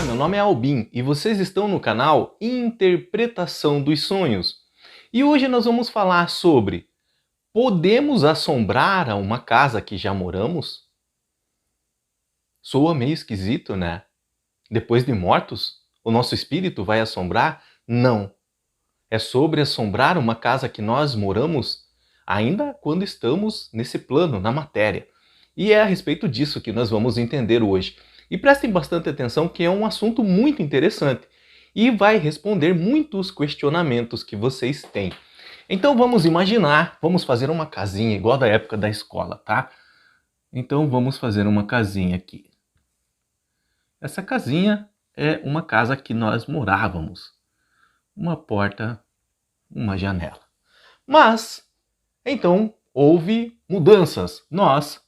Olá, meu nome é Albin e vocês estão no canal Interpretação dos Sonhos. E hoje nós vamos falar sobre: podemos assombrar a uma casa que já moramos? Soa meio esquisito, né? Depois de mortos, o nosso espírito vai assombrar? Não. É sobre assombrar uma casa que nós moramos ainda quando estamos nesse plano, na matéria. E é a respeito disso que nós vamos entender hoje. E prestem bastante atenção que é um assunto muito interessante e vai responder muitos questionamentos que vocês têm. Então vamos imaginar, vamos fazer uma casinha igual da época da escola, tá? Então vamos fazer uma casinha aqui. Essa casinha é uma casa que nós morávamos. Uma porta, uma janela. Mas, então, houve mudanças. Nós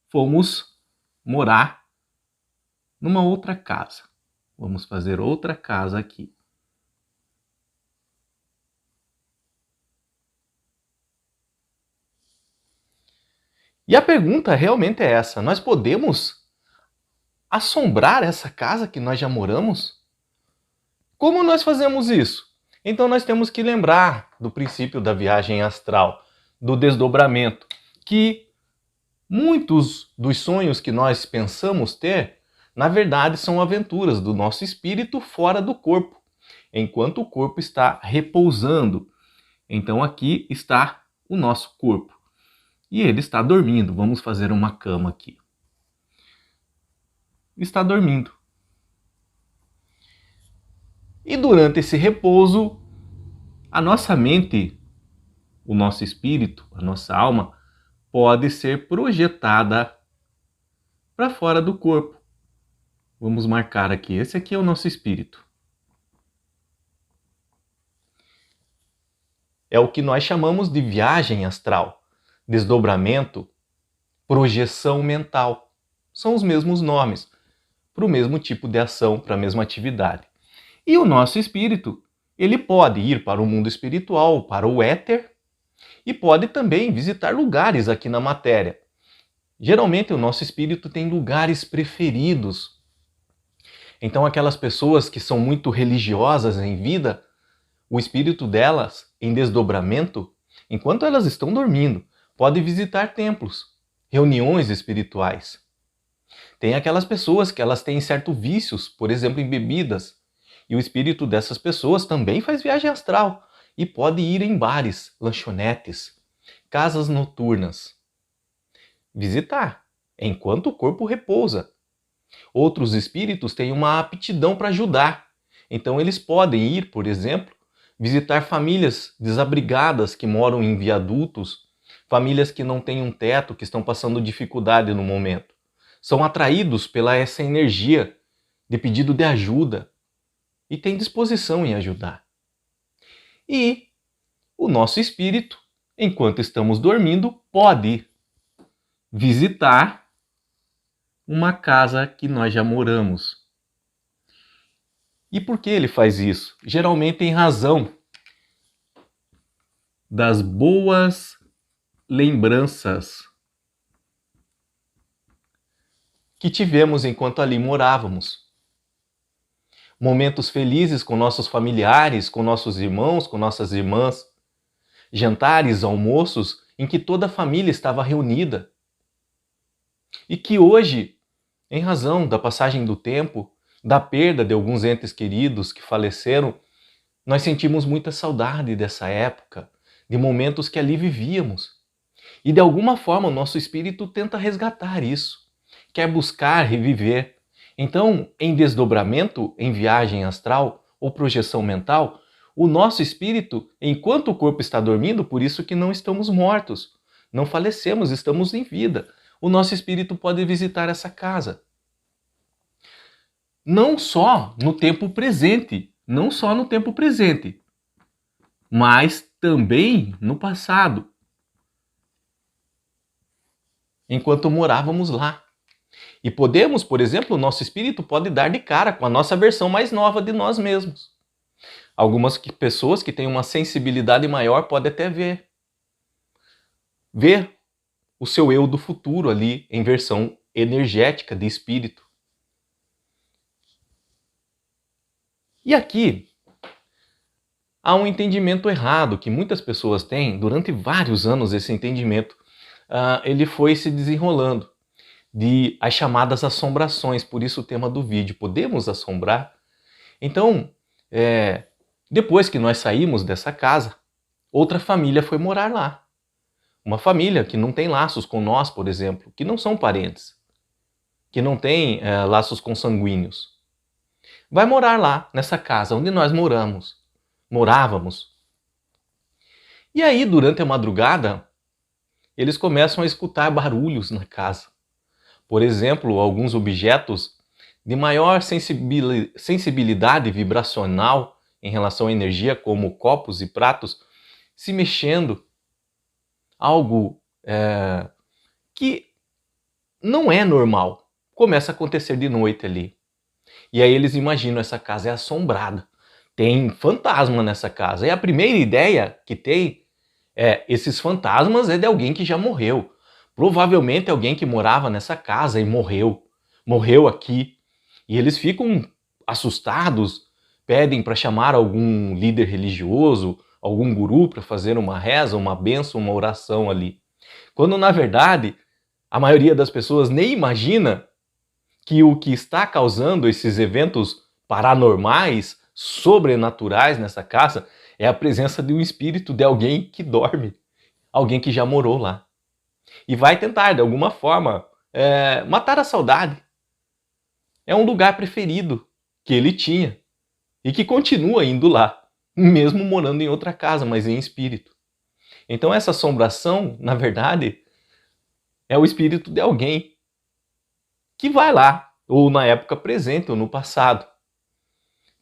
fomos morar numa outra casa. Vamos fazer outra casa aqui. E a pergunta realmente é essa: nós podemos assombrar essa casa que nós já moramos? Como nós fazemos isso? Então nós temos que lembrar do princípio da viagem astral, do desdobramento, que muitos dos sonhos que nós pensamos ter, na verdade, são aventuras do nosso espírito fora do corpo, enquanto o corpo está repousando. Então aqui está o nosso corpo. E ele está dormindo. Vamos fazer uma cama aqui. Está dormindo. E durante esse repouso, a nossa mente, o nosso espírito, a nossa alma, pode ser projetada para fora do corpo. Vamos marcar aqui. Esse aqui é o nosso espírito. É o que nós chamamos de viagem astral, desdobramento, projeção mental. São os mesmos nomes, para o mesmo tipo de ação, para a mesma atividade. E o nosso espírito, ele pode ir para o mundo espiritual, para o éter, e pode também visitar lugares aqui na matéria. Geralmente o nosso espírito tem lugares preferidos. Então aquelas pessoas que são muito religiosas em vida, o espírito delas, em desdobramento, enquanto elas estão dormindo, pode visitar templos, reuniões espirituais. Tem aquelas pessoas que elas têm certos vícios, por exemplo, em bebidas, e o espírito dessas pessoas também faz viagem astral e pode ir em bares, lanchonetes, casas noturnas, visitar, enquanto o corpo repousa. Outros espíritos têm uma aptidão para ajudar, então eles podem ir, por exemplo, visitar famílias desabrigadas que moram em viadutos, famílias que não têm um teto, que estão passando dificuldade no momento. São atraídos pela essa energia de pedido de ajuda e têm disposição em ajudar. E o nosso espírito, enquanto estamos dormindo, pode visitar uma casa que nós já moramos. E por que ele faz isso? Geralmente em razão das boas lembranças que tivemos enquanto ali morávamos. Momentos felizes com nossos familiares, com nossos irmãos, com nossas irmãs. Jantares, almoços em que toda a família estava reunida. E que hoje, em razão da passagem do tempo, da perda de alguns entes queridos que faleceram, nós sentimos muita saudade dessa época, de momentos que ali vivíamos. E de alguma forma o nosso espírito tenta resgatar isso, quer buscar reviver. Então, em desdobramento, em viagem astral ou projeção mental, o nosso espírito, enquanto o corpo está dormindo, por isso que não estamos mortos, não falecemos, estamos em vida. O nosso espírito pode visitar essa casa. Não só no tempo presente, mas também no passado, enquanto morávamos lá. E podemos, por exemplo, o nosso espírito pode dar de cara com a nossa versão mais nova de nós mesmos. Algumas pessoas que têm uma sensibilidade maior podem até ver o seu eu do futuro ali em versão energética de espírito. E aqui há um entendimento errado que muitas pessoas têm. Durante vários anos esse entendimento ele foi se desenrolando de as chamadas assombrações, por isso o tema do vídeo, podemos assombrar? Então, depois que nós saímos dessa casa, outra família foi morar lá. Uma família que não tem laços com nós, por exemplo, que não são parentes, que não tem laços consanguíneos. Vai morar lá, nessa casa onde nós morávamos. E aí, durante a madrugada, eles começam a escutar barulhos na casa. Por exemplo, alguns objetos de maior sensibilidade vibracional em relação à energia, como copos e pratos, se mexendo. Algo que não é normal. Começa a acontecer de noite ali. E aí eles imaginam, essa casa é assombrada. Tem fantasma nessa casa. E a primeira ideia que tem esses fantasmas é de alguém que já morreu. Provavelmente alguém que morava nessa casa e morreu aqui. E eles ficam assustados, pedem para chamar algum líder religioso, algum guru para fazer uma reza, uma bênção, uma oração ali. Quando na verdade a maioria das pessoas nem imagina que o que está causando esses eventos paranormais, sobrenaturais nessa casa é a presença de um espírito de alguém que dorme, alguém que já morou lá. E vai tentar, de alguma forma, matar a saudade. É um lugar preferido que ele tinha e que continua indo lá, mesmo morando em outra casa, mas em espírito. Então essa assombração, na verdade, é o espírito de alguém que vai lá, ou na época presente, ou no passado.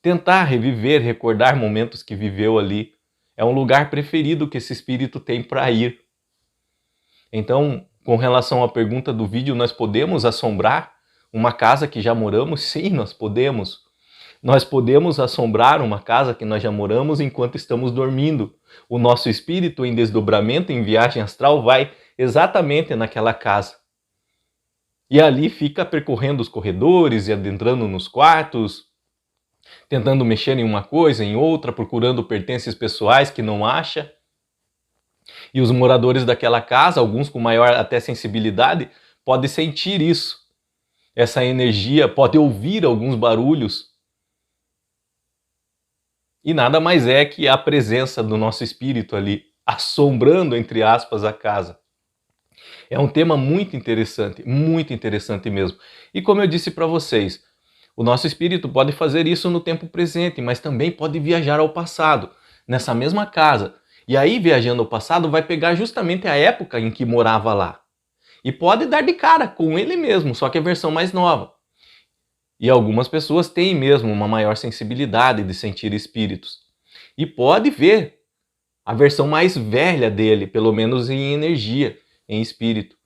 Tentar reviver, recordar momentos que viveu ali. É um lugar preferido que esse espírito tem para ir. Então, com relação à pergunta do vídeo, nós podemos assombrar uma casa que já moramos? Sim, nós podemos. Nós podemos assombrar uma casa que nós já moramos enquanto estamos dormindo. O nosso espírito em desdobramento, em viagem astral, vai exatamente naquela casa. E ali fica percorrendo os corredores e adentrando nos quartos, tentando mexer em uma coisa, em outra, procurando pertences pessoais que não acha. E os moradores daquela casa, alguns com maior até sensibilidade, podem sentir isso. Essa energia, pode ouvir alguns barulhos. E nada mais é que a presença do nosso espírito ali, assombrando, entre aspas, a casa. É um tema muito interessante mesmo. E como eu disse para vocês, o nosso espírito pode fazer isso no tempo presente, mas também pode viajar ao passado, nessa mesma casa. E aí, viajando ao passado, vai pegar justamente a época em que morava lá. E pode dar de cara com ele mesmo, só que a versão mais nova. E algumas pessoas têm mesmo uma maior sensibilidade de sentir espíritos. E pode ver a versão mais velha dele, pelo menos em energia, em espírito.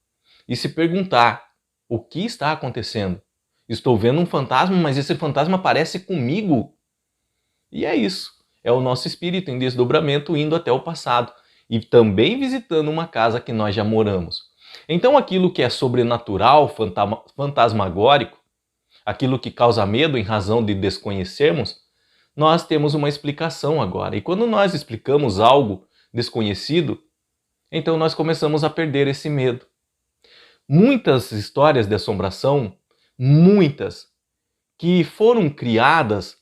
E se perguntar, o que está acontecendo? Estou vendo um fantasma, mas esse fantasma parece comigo. E é isso. É o nosso espírito em desdobramento indo até o passado. E também visitando uma casa que nós já moramos. Então aquilo que é sobrenatural, fantasmagórico, aquilo que causa medo em razão de desconhecermos, nós temos uma explicação agora. E quando nós explicamos algo desconhecido, então nós começamos a perder esse medo. Muitas histórias de assombração, muitas, que foram criadas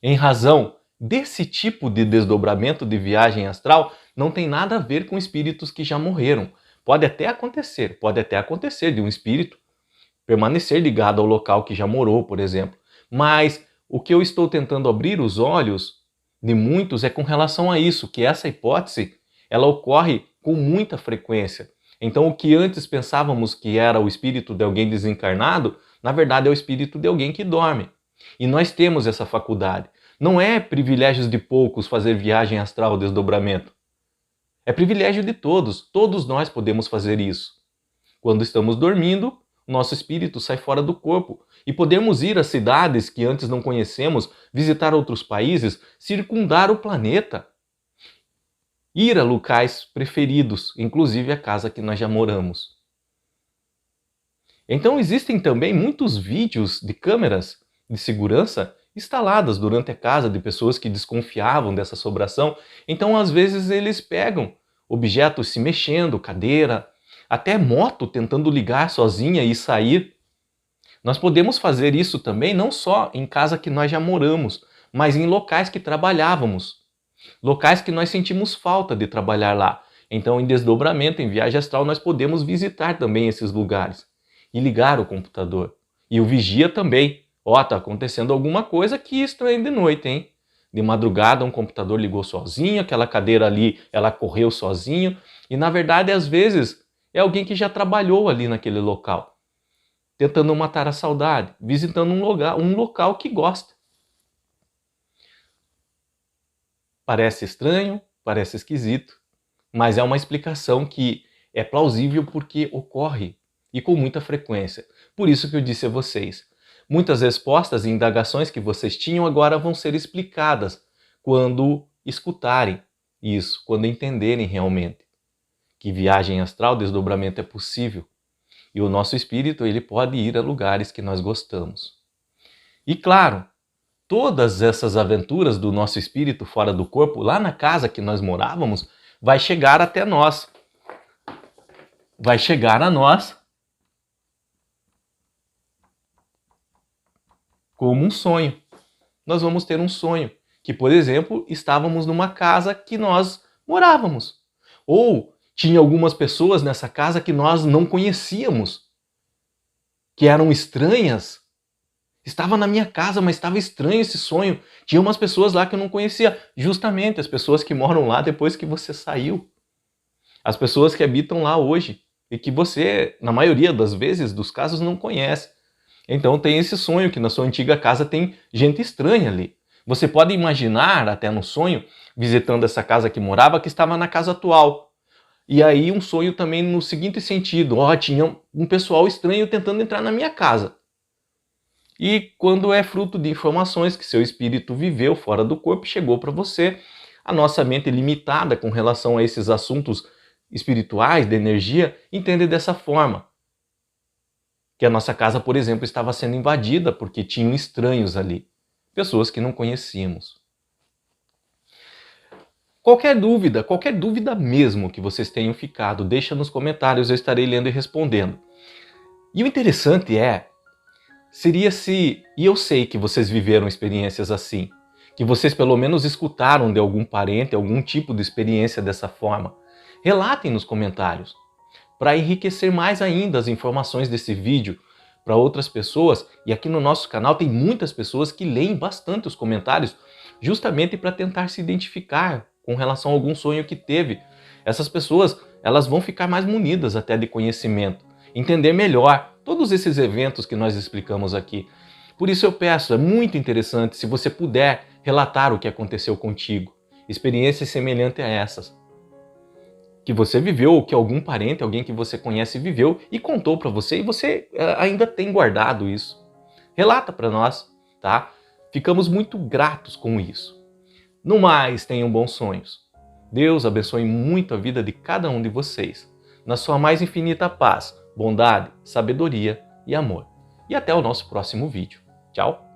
em razão desse tipo de desdobramento de viagem astral, não tem nada a ver com espíritos que já morreram. Pode até acontecer de um espírito permanecer ligado ao local que já morou, por exemplo. Mas o que eu estou tentando abrir os olhos de muitos é com relação a isso, que essa hipótese, ela ocorre com muita frequência. Então o que antes pensávamos que era o espírito de alguém desencarnado, na verdade é o espírito de alguém que dorme. E nós temos essa faculdade. Não é privilégio de poucos fazer viagem astral, desdobramento. É privilégio de todos. Todos nós podemos fazer isso. Quando estamos dormindo, nosso espírito sai fora do corpo e podemos ir a cidades que antes não conhecemos, visitar outros países, circundar o planeta. Ir a locais preferidos, inclusive a casa que nós já moramos. Então existem também muitos vídeos de câmeras de segurança instaladas durante a casa de pessoas que desconfiavam dessa assombração. Então, às vezes, eles pegam objetos se mexendo, cadeira, até moto tentando ligar sozinha e sair. Nós podemos fazer isso também não só em casa que nós já moramos, mas em locais que trabalhávamos, locais que nós sentimos falta de trabalhar lá. Então, em desdobramento, em viagem astral, nós podemos visitar também esses lugares e ligar o computador. E o vigia também. Ó, tá acontecendo alguma coisa que estranha de noite, hein? De madrugada, um computador ligou sozinho, aquela cadeira ali, ela correu sozinho. E, na verdade, às vezes, é alguém que já trabalhou ali naquele local, tentando matar a saudade, visitando um local que gosta. Parece estranho, parece esquisito, mas é uma explicação que é plausível porque ocorre e com muita frequência. Por isso que eu disse a vocês, muitas respostas e indagações que vocês tinham agora vão ser explicadas quando escutarem isso, quando entenderem realmente que viagem astral, desdobramento é possível. E o nosso espírito, ele pode ir a lugares que nós gostamos. E claro, todas essas aventuras do nosso espírito fora do corpo, lá na casa que nós morávamos, vai chegar até nós. Vai chegar a nós como um sonho. Nós vamos ter um sonho que, por exemplo, estávamos numa casa que nós morávamos. Ou tinha algumas pessoas nessa casa que nós não conhecíamos, que eram estranhas. Estava na minha casa, mas estava estranho esse sonho. Tinha umas pessoas lá que eu não conhecia, justamente as pessoas que moram lá depois que você saiu. As pessoas que habitam lá hoje e que você, na maioria das vezes, dos casos, não conhece. Então tem esse sonho que na sua antiga casa tem gente estranha ali. Você pode imaginar, até no sonho, visitando essa casa que morava, que estava na casa atual. E aí um sonho também no seguinte sentido, tinha um pessoal estranho tentando entrar na minha casa. E quando é fruto de informações que seu espírito viveu fora do corpo, chegou para você, a nossa mente limitada com relação a esses assuntos espirituais, de energia, entende dessa forma. Que a nossa casa, por exemplo, estava sendo invadida porque tinham estranhos ali, pessoas que não conhecíamos. Qualquer dúvida mesmo que vocês tenham ficado, deixa nos comentários, eu estarei lendo e respondendo. E o interessante seria se, e eu sei que vocês viveram experiências assim, que vocês pelo menos escutaram de algum parente, algum tipo de experiência dessa forma. Relatem nos comentários, para enriquecer mais ainda as informações desse vídeo para outras pessoas. E aqui no nosso canal tem muitas pessoas que leem bastante os comentários, justamente para tentar se identificar com relação a algum sonho que teve. Essas pessoas, elas vão ficar mais munidas até de conhecimento, entender melhor todos esses eventos que nós explicamos aqui. Por isso eu peço, é muito interessante se você puder relatar o que aconteceu contigo, experiências semelhantes a essas, que você viveu, ou que algum parente, alguém que você conhece viveu e contou para você, e você ainda tem guardado isso. Relata para nós, tá? Ficamos muito gratos com isso. No mais, tenham bons sonhos. Deus abençoe muito a vida de cada um de vocês, na sua mais infinita paz, bondade, sabedoria e amor. E até o nosso próximo vídeo. Tchau!